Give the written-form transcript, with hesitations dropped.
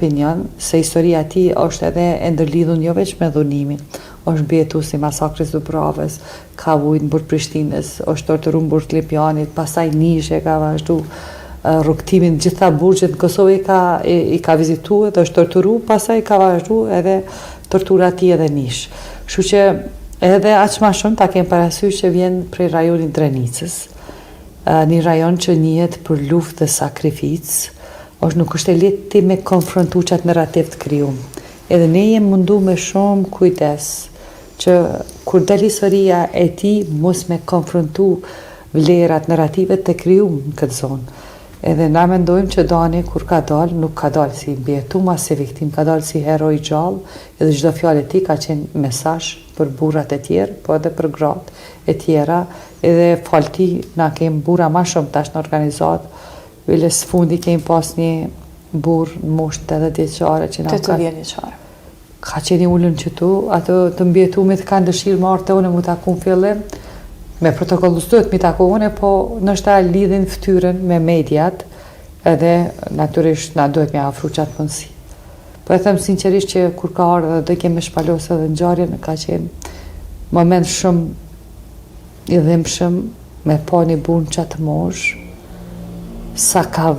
opinion se historia e tij është edhe e ndërlidhur jo vetëm me dhunimin. Është mbetur si masakrës Dubravës, ka vujt në burg Prishtinës, është torturuar në burg Klepjanit, pastaj Nishe ka vazhdu rrugtimin gjitha burgjet në Kosovë i ka vizituar dhe është torturuar, pastaj ka vazhdu edhe tortura e tij edhe Nish. Kështu që edhe aq më shumë ta kem parasysh që vjen prej rajonit Drenicës, një rajon që njihet për luftë dhe sakrificë. Nuk është e lehtë ti me konfrontu qatë narrativ të krijuar. Edhe ne jemi mundu me shumë kujdes që kur del historia e tij mos me konfrontu vlerat, narrativet të krijuar në këtë zonë. Edhe na mendojmë që Dani kur ka dalë, nuk ka dalë si mbetum as si viktim, ka dalë si hero i gjallë, edhe çdo fjalë e tij ka qenë mesazh për burrat e tjerë, po edhe për gratë e tjera, edhe falti na kem burra më shumë tash në organizatë. Vile së fundi kemi pas një burr në moshë 80 vjeçare që na 80 vjeçare. Ka qenë ullën qëtu, ato të mbjetumit kanë dëshirë më arte une mu taku në fillim, me protokollus duhet mi taku une, po nështë ta lidhin ftyrën me mediat, edhe natyrisht na duhet me afru qatë punësi. Po e them sinqerisht që kur ka ardhur dhe kemi shpalosë edhe ngjarjen, ka qenë moment shumë i dhimbshëm me pa një burr në qatë moshë, sa ka